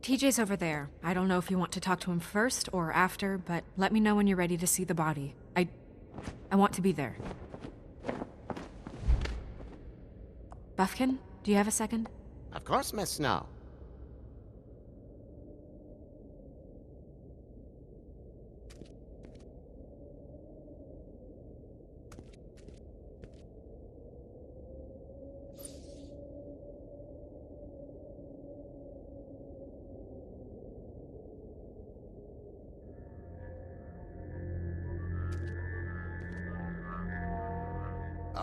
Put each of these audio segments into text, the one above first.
TJ's over there. I don't know if you want to talk to him first or after, but let me know when you're ready to see the body. I want to be there. Buffkin, do you have a second? Of course, Miss Snow.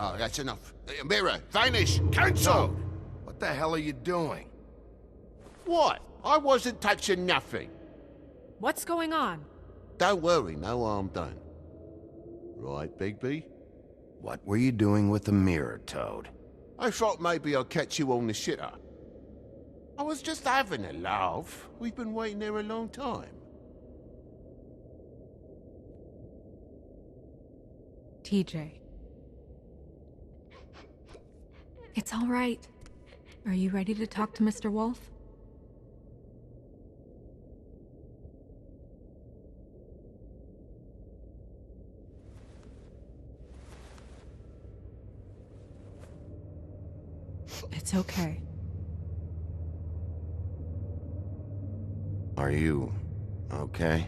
Oh, that's enough. Mirror, vanish, cancel! What the hell are you doing? What? I wasn't touching nothing. What's going on? Don't worry, no harm done. Right, Bigby? What were you doing with the mirror, Toad? I thought maybe I'd catch you on the shitter. I was just having a laugh. We've been waiting there a long time. TJ. It's all right. Are you ready to talk to Mr. Wolf? It's okay. Are you okay?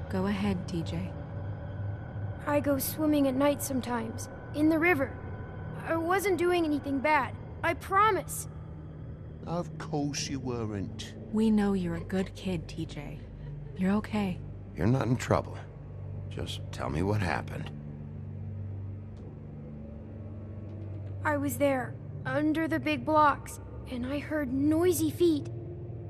Go ahead, TJ. I go swimming at night sometimes, in the river. I wasn't doing anything bad, I promise. Of course you weren't. We know you're a good kid, TJ. You're okay. You're not in trouble. Just tell me what happened. I was there, under the big blocks, and I heard noisy feet.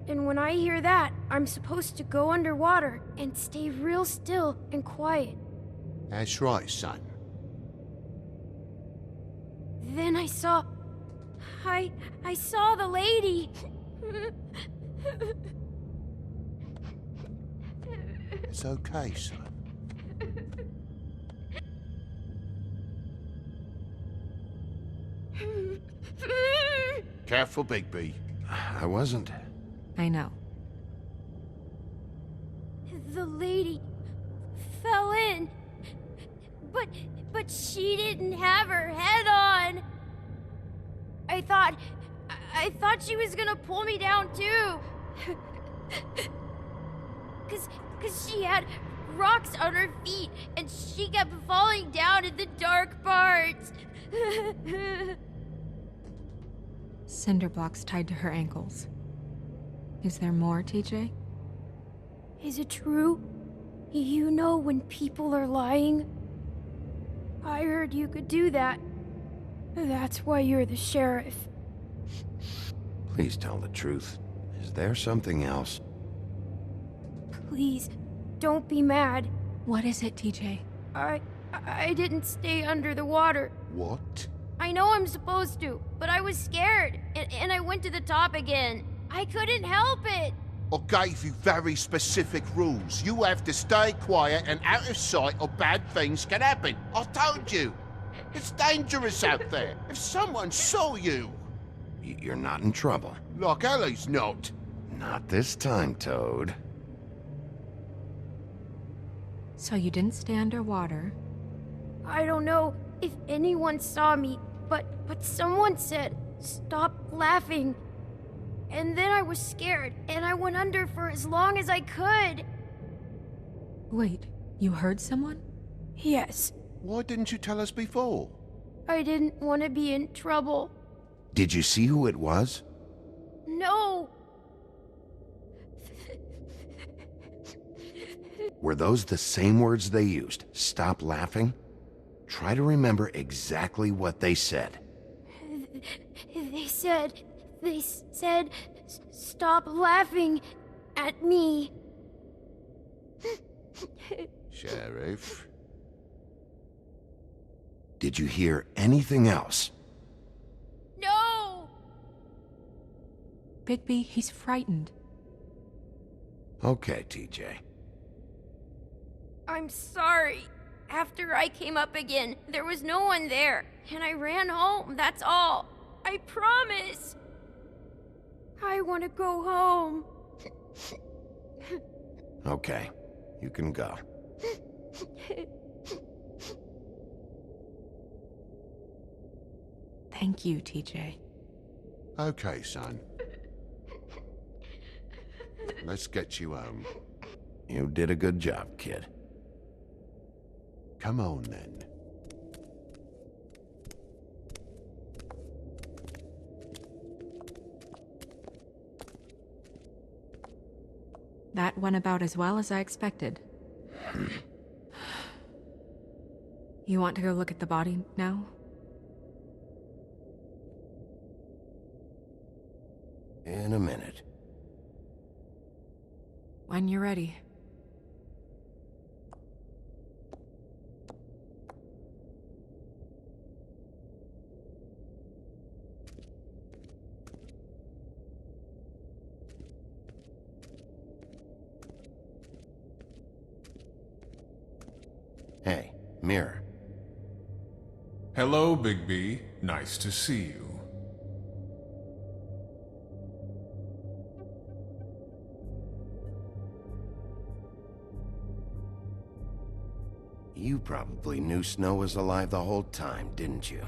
And when I hear that, I'm supposed to go underwater and stay real still and quiet. That's right, son. Then I saw the lady. It's okay, son. Careful, Bigby. I wasn't. I know. The lady fell in. But she didn't have her head on. I thought she was gonna pull me down too. Cause she had rocks on her feet and she kept falling down in the dark parts. Cinder blocks tied to her ankles. Is there more, TJ? Is it true? You know when people are lying? I heard you could do that. That's why you're the sheriff. Please tell the truth. Is there something else? Please, don't be mad. What is it, TJ? I didn't stay under the water. What? I know I'm supposed to, but I was scared, and I went to the top again. I couldn't help it. I gave you very specific rules. You have to stay quiet and out of sight or bad things can happen. I told you. It's dangerous out there. If someone saw you... You're not in trouble. Like Ellie's not. Not this time, Toad. So you didn't stay underwater. I don't know if anyone saw me, but someone said, "Stop laughing." And then I was scared, and I went under for as long as I could. Wait, you heard someone? Yes. Why didn't you tell us before? I didn't want to be in trouble. Did you see who it was? No. Were those the same words they used? Stop laughing? Try to remember exactly what they said. They said, "Stop laughing at me." Sheriff? Did you hear anything else? No! Bigby, he's frightened. Okay, TJ. I'm sorry. After I came up again, there was no one there, and I ran home, that's all. I promise. I want to go home. Okay, you can go. Thank you, TJ. Okay, son. Let's get you home. You did a good job, kid. Come on, then. That went about as well as I expected. You want to go look at the body now? In a minute. When you're ready. Hey, Mirror. Hello, Bigby. Nice to see you. You probably knew Snow was alive the whole time, didn't you?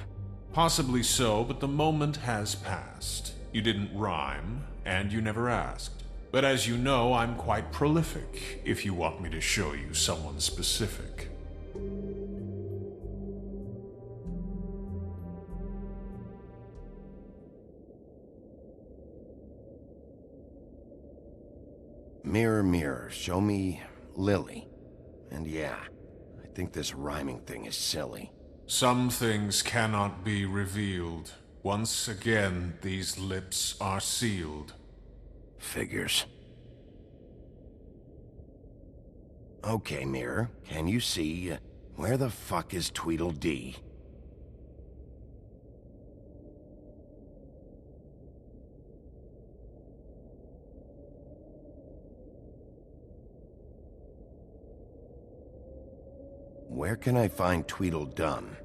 Possibly so, but the moment has passed. You didn't rhyme, and you never asked. But as you know, I'm quite prolific, if you want me to show you someone specific. Mirror, mirror, show me Lily. And yeah, I think this rhyming thing is silly. Some things cannot be revealed. Once again, these lips are sealed. Figures. Okay, Mirror, can you see where the fuck is Tweedledee? Where can I find Tweedledum?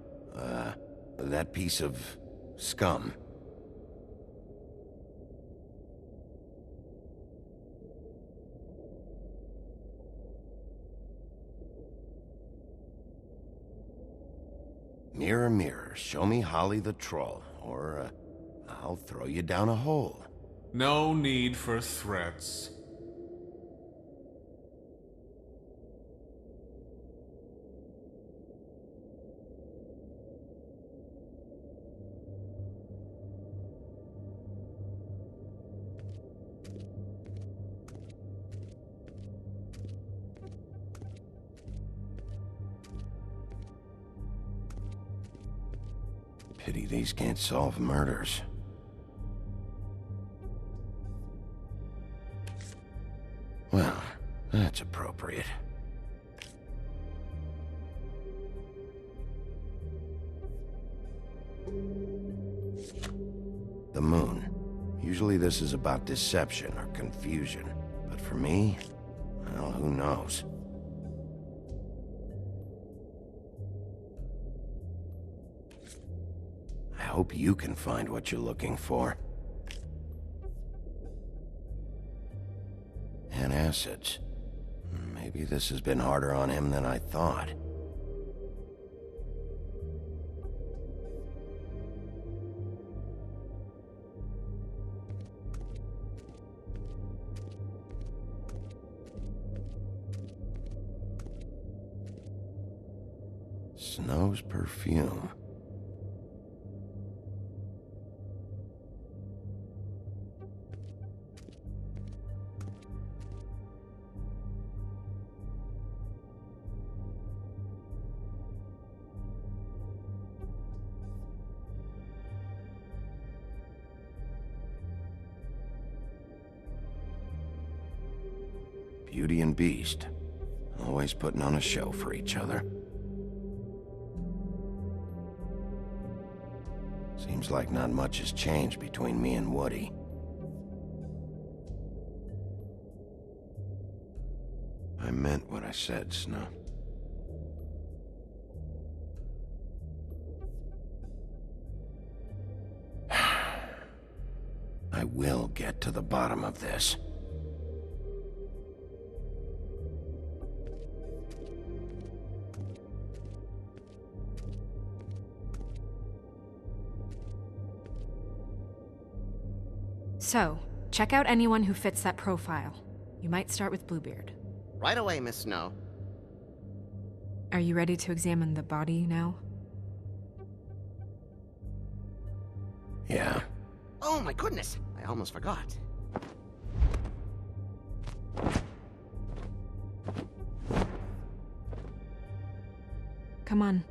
That piece of scum. Mirror, mirror, show me Holly the troll, or I'll throw you down a hole. No need for threats. Pity these can't solve murders. Well, that's appropriate. The moon. Usually this is about deception or confusion. But for me, well, who knows? I hope you can find what you're looking for. And acids. Maybe this has been harder on him than I thought. Snow's perfume. Beauty and Beast. Always putting on a show for each other. Seems like not much has changed between me and Woody. I meant what I said, Snow. I will get to the bottom of this. So, check out anyone who fits that profile. You might start with Bluebeard. Right away, Miss Snow. Are you ready to examine the body now? Yeah. Oh my goodness, I almost forgot. Come on.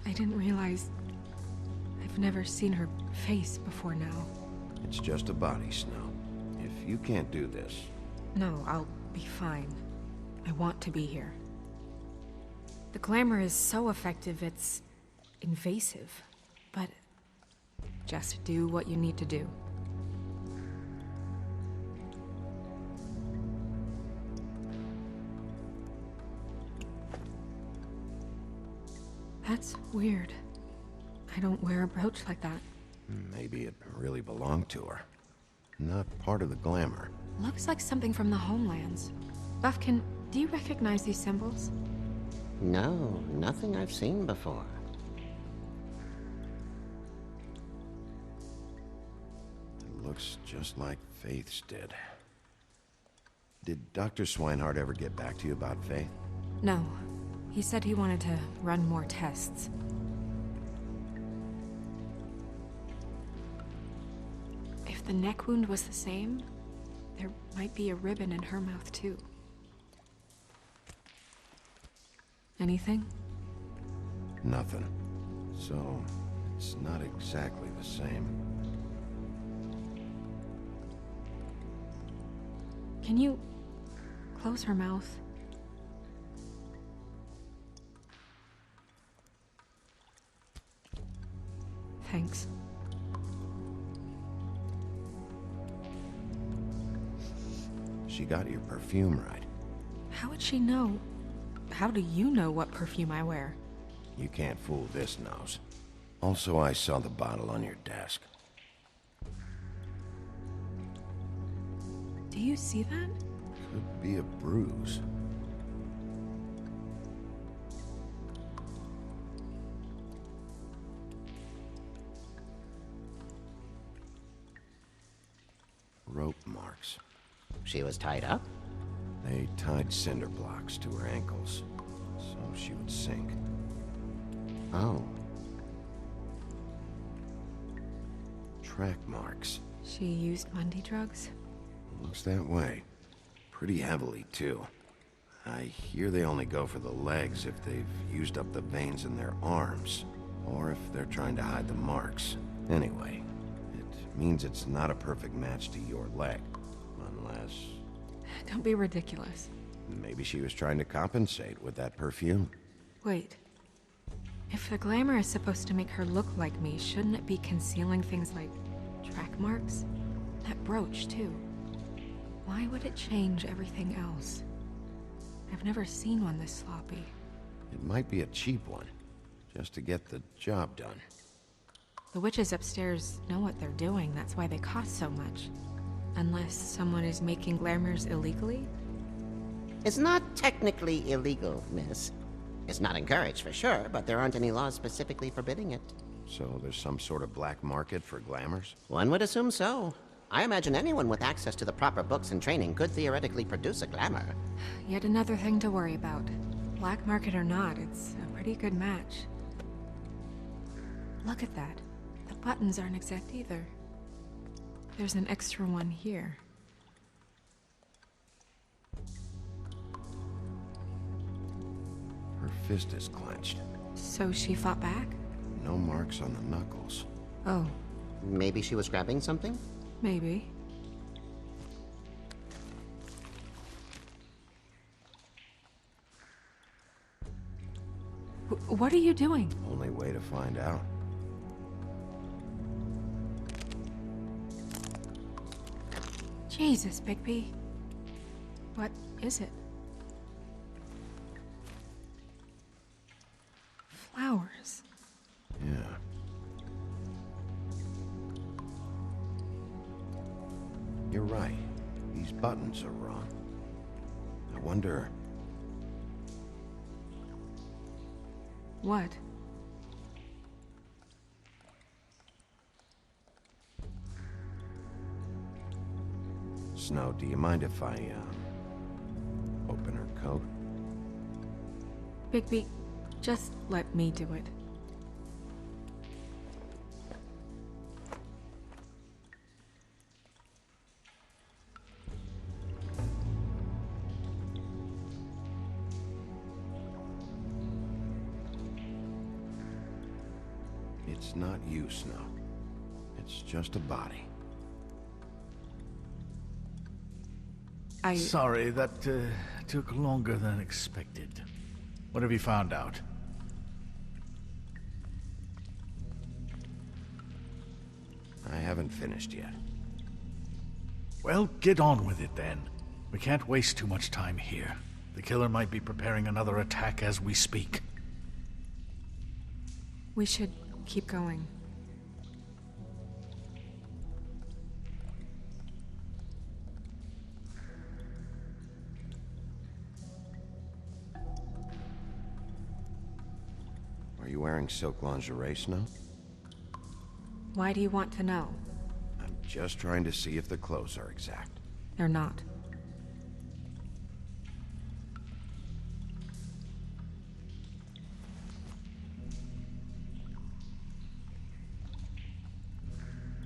I didn't realize I've never seen her face before now. It's just a body, Snow. If you can't do this... No, I'll be fine. I want to be here. The glamour is so effective, it's invasive. But just do what you need to do. That's weird. I don't wear a brooch like that. Maybe it really belonged to her. Not part of the glamour. Looks like something from the homelands. Buffkin, do you recognize these symbols? No, nothing I've seen before. It looks just like Faith's did. Did Dr. Swinehart ever get back to you about Faith? No. He said he wanted to run more tests. If the neck wound was the same, there might be a ribbon in her mouth too. Anything? Nothing. So, it's not exactly the same. Can you close her mouth? Thanks. She got your perfume right. How would she know? How do you know what perfume I wear? You can't fool this nose. Also, I saw the bottle on your desk. Do you see that? Could be a bruise. Rope marks. She was tied up? They tied cinder blocks to her ankles, so she would sink. Oh. Track marks. She used Mundy drugs? Looks that way. Pretty heavily, too. I hear they only go for the legs if they've used up the veins in their arms, or if they're trying to hide the marks. Anyway, it means it's not a perfect match to your leg, unless... Don't be ridiculous. Maybe she was trying to compensate with that perfume. Wait. If the glamour is supposed to make her look like me, shouldn't it be concealing things like track marks? That brooch, too. Why would it change everything else? I've never seen one this sloppy. It might be a cheap one, just to get the job done. The witches upstairs know what they're doing, that's why they cost so much. Unless someone is making glamours illegally? It's not technically illegal, miss. It's not encouraged for sure, but there aren't any laws specifically forbidding it. So there's some sort of black market for glamours? One would assume so. I imagine anyone with access to the proper books and training could theoretically produce a glamour. Yet another thing to worry about. Black market or not, it's a pretty good match. Look at that. The buttons aren't exact either. There's an extra one here. Her fist is clenched. So she fought back? No marks on the knuckles. Oh, Maybe she was grabbing something? maybe. What are you doing? Only way to find out. Jesus, Bigby. What is it? Flowers. Yeah. You're right. These buttons are wrong. I wonder... What? Snow, do you mind if I, open her coat? Bigby, just let me do it. It's not you, Snow. It's just a body. Sorry, that took longer than expected. What have you found out? I haven't finished yet. Well, get on with it then. We can't waste too much time here. The killer might be preparing another attack as we speak. We should keep going. Are you wearing silk lingerie, Snow? Why do you want to know? I'm just trying to see if the clothes are exact. They're not.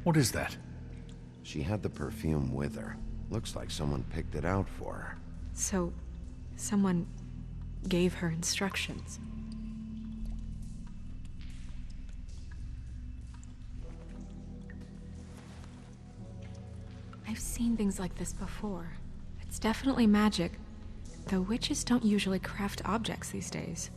What is that? She had the perfume with her. Looks like someone picked it out for her. So, someone gave her instructions. I've seen things like this before. It's definitely magic, though witches don't usually craft objects these days.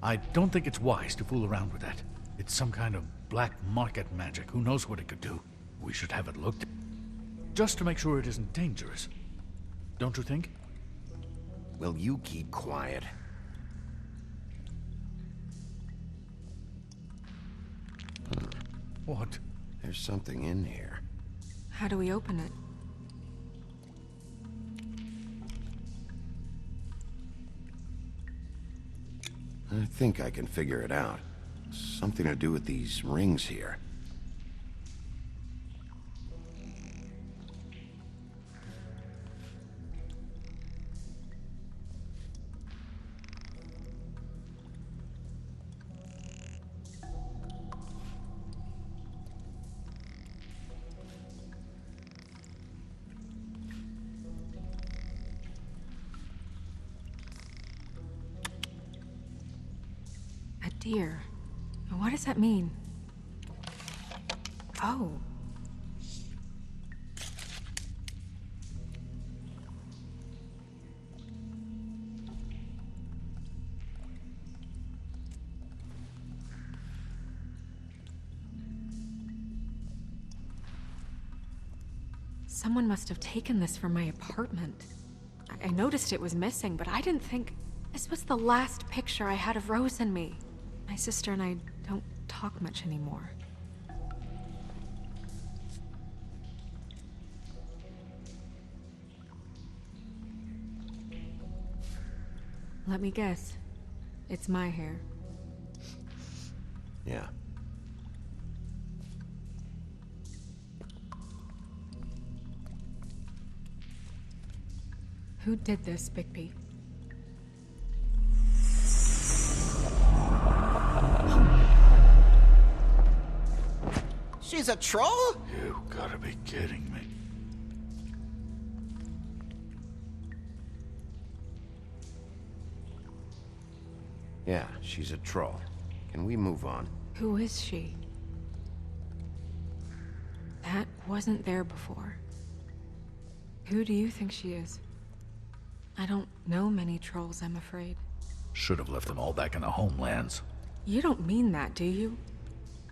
I don't think it's wise to fool around with that. It's some kind of black market magic. Who knows what it could do? We should have it looked. Just to make sure it isn't dangerous. Don't you think? Will you keep quiet? What? There's something in here. How do we open it? I think I can figure it out. Something to do with these rings here. A deer. What does that mean? Oh. Someone must have taken this from my apartment. I noticed it was missing, but I didn't think... This was the last picture I had of Rose and me. My sister and I don't talk much anymore. Let me guess. It's my hair. Yeah. Who did this, Bigby? She's a troll? You gotta be kidding me. Yeah, she's a troll. Can we move on? Who is she? That wasn't there before. Who do you think she is? I don't know many trolls, I'm afraid. Should have left them all back in the homelands. You don't mean that, do you?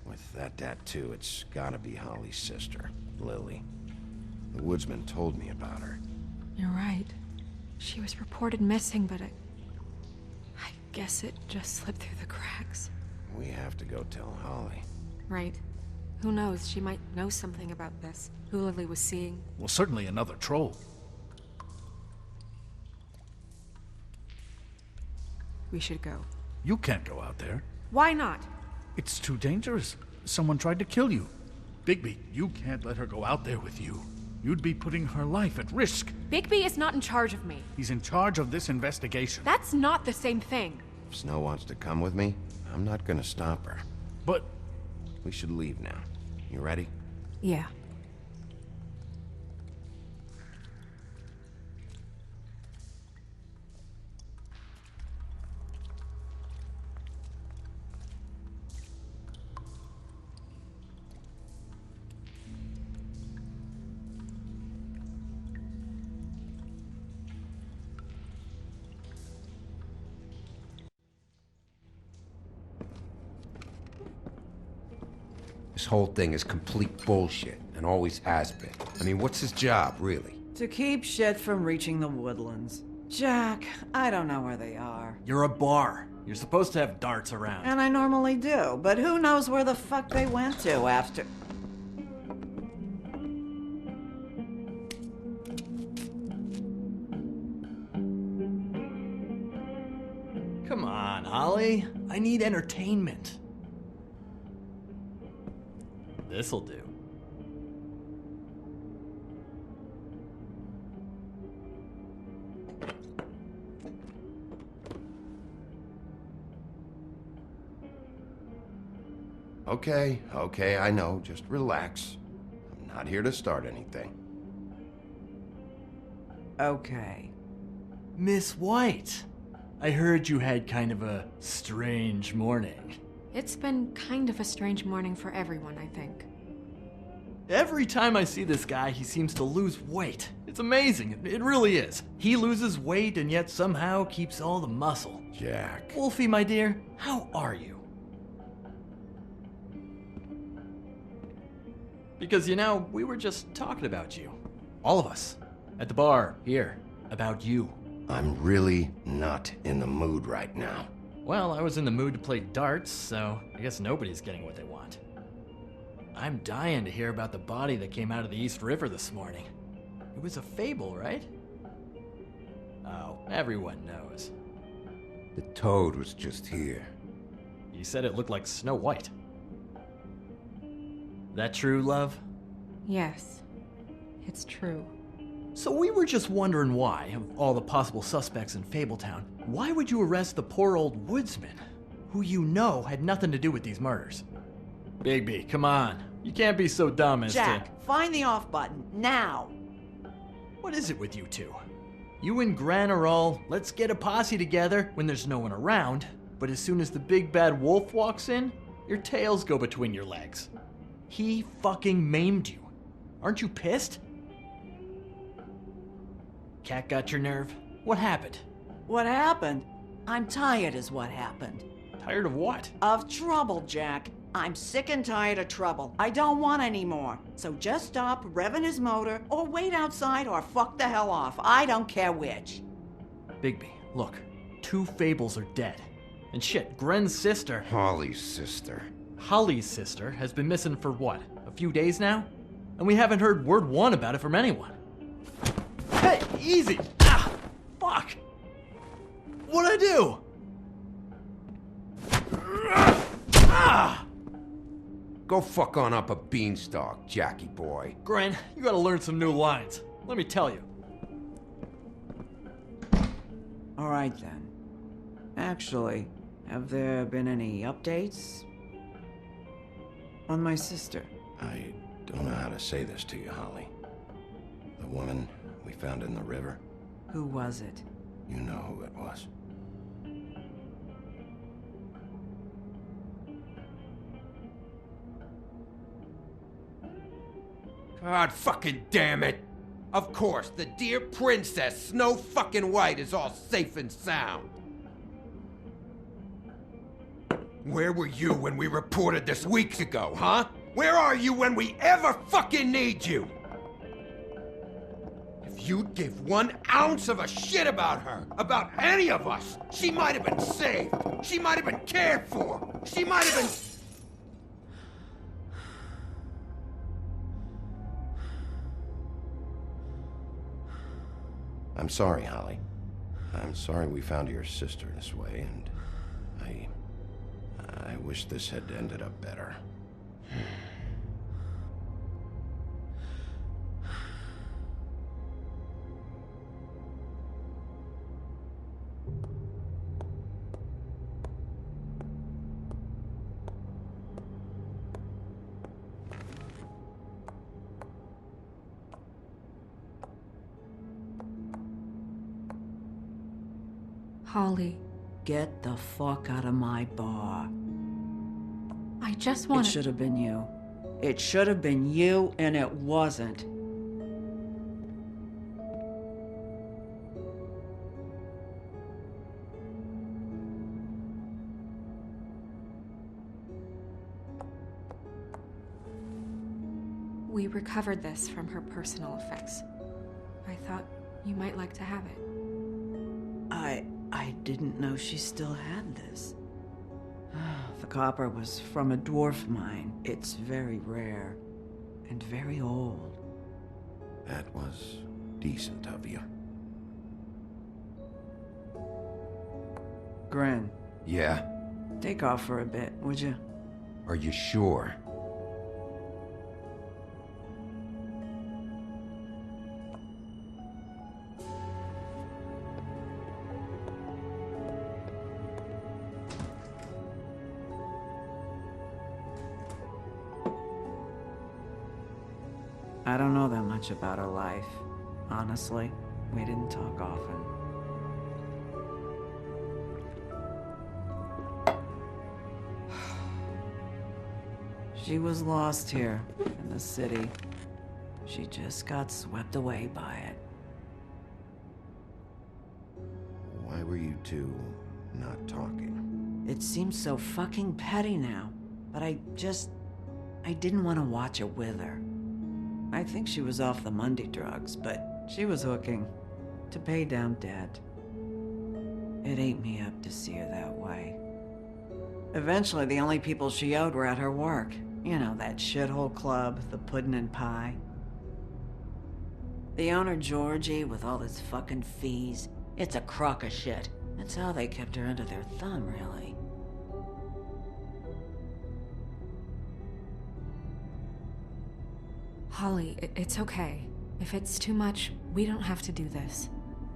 With that tattoo, it's gotta be Holly's sister, Lily. The woodsman told me about her. You're right. She was reported missing, but I guess it just slipped through the cracks. We have to go tell Holly. Right. Who knows, she might know something about this. Who Lily was seeing. Well, certainly another troll. We should go. You can't go out there. Why not? It's too dangerous. Someone tried to kill you. Bigby, you can't let her go out there with you. You'd be putting her life at risk. Bigby is not in charge of me. He's in charge of this investigation. That's not the same thing. If Snow wants to come with me, I'm not gonna stop her. But We should leave now. You ready? Yeah. This whole thing is complete bullshit, and always has been. I mean, what's his job, really? To keep shit from reaching the woodlands. Jack, I don't know where they are. You're a bar. You're supposed to have darts around. And I normally do, but who knows where the fuck they went to after... Come on, Holly. I need entertainment. This'll do. Okay, I know. Just relax. I'm not here to start anything. Okay. Miss White, I heard you had kind of a strange morning. It's been kind of a strange morning for everyone, I think. Every time I see this guy, he seems to lose weight. It's amazing. It really is. He loses weight and yet somehow keeps all the muscle. Jack. Wolfie, my dear, how are you? Because, you know, we were just talking about you. All of us. At the bar, here. About you. I'm really not in the mood right now. Well, I was in the mood to play darts, so I guess nobody's getting what they want. I'm dying to hear about the body that came out of the East River this morning. It was a fable, right? Oh, everyone knows. The toad was just here. You said it looked like Snow White. That true, love? Yes, it's true. So we were just wondering why, of all the possible suspects in Fabletown, why would you arrest the poor old woodsman, who you know had nothing to do with these murders? Bigby, come on. You can't be so dumb as Jack, find the off button, now! What is it with you two? You and Gran are all, let's get a posse together when there's no one around, but as soon as the big bad wolf walks in, your tails go between your legs. He fucking maimed you. Aren't you pissed? Cat got your nerve? What happened? What happened? I'm tired is what happened. Tired of what? Of trouble, Jack. I'm sick and tired of trouble. I don't want any more. So just stop revving his motor, or wait outside, or fuck the hell off. I don't care which. Bigby, look. 2 Fables are dead. And shit, Gren's sister... Holly's sister. Holly's sister has been missing for what? A few days now? And we haven't heard word one about it from anyone. Hey, easy! Ah! Fuck! What'd I do? Ah! Go fuck on up a beanstalk, Jackie boy. Gren, you gotta learn some new lines. Let me tell you. All right then. Actually, have there been any updates on my sister? I don't know how to say this to you, Holly. The woman we found in the river, Who was it? you know who it was. God fucking damn it! Of course, the dear Princess Snow fucking White is all safe and sound. Where were you when we reported this weeks ago, huh? Where are you when we ever fucking need you? If you'd give 1 ounce of a shit about her, about any of us, she might have been saved. She might have been cared for. She might have been... I'm sorry, Holly. I'm sorry we found your sister this way, and I wish this had ended up better. Holly, Get the fuck out of my bar. I just It want should have been you. It should have been you, and it wasn't. We recovered this from her personal effects. I thought you might like to have it. I didn't know she still had this. The copper was from a dwarf mine. It's very rare and very old. That was decent of you. Gren, Yeah? take off for a bit, would you? Are you sure? I don't know that much about her life. Honestly, we didn't talk often. She was lost here in the city. She just got swept away by it. Why were you two not talking? It seems so fucking petty now, but I didn't want to watch it with her. I think she was off the Monday drugs, but she was hooking to pay down debt. It ate me up to see her that way. Eventually, the only people she owed were at her work. You know, that shithole club, the Puddin' and Pie. The owner, Georgie, with all his fucking fees, it's a crock of shit. That's how they kept her under their thumb, really. Holly, it's okay. If it's too much, we don't have to do this.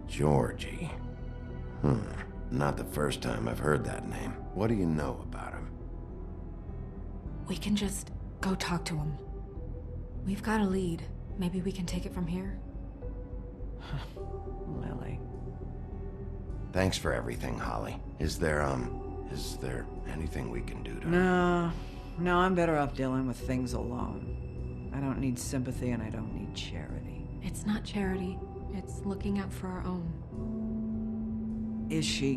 Georgie. Not the first time I've heard that name. What do you know about him? We can just go talk to him. We've got a lead. Maybe we can take it from here? Lily. Thanks for everything, Holly. Is there anything we can do to... No, I'm better off dealing with things alone. I don't need sympathy and I don't need charity. It's not charity. It's looking out for our own. Is she?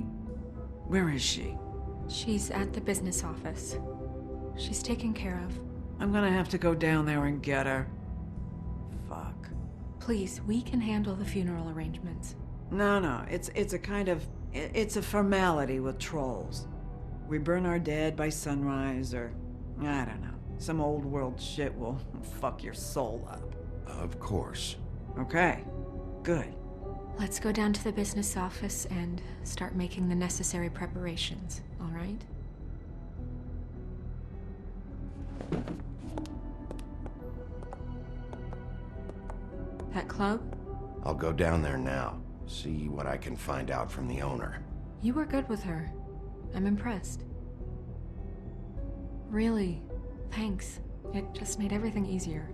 Where is she? She's at the business office. She's taken care of. I'm gonna have to go down there and get her. Fuck. Please, we can handle the funeral arrangements. No, it's a kind of... It's a formality with trolls. We burn our dead by sunrise, or... I don't know. Some old world shit will fuck your soul up. Of course. Okay, good. Let's go down to the business office and start making the necessary preparations, all right? That club? I'll go down there now. See what I can find out from the owner. You were good with her. I'm impressed. Really, thanks. It just made everything easier.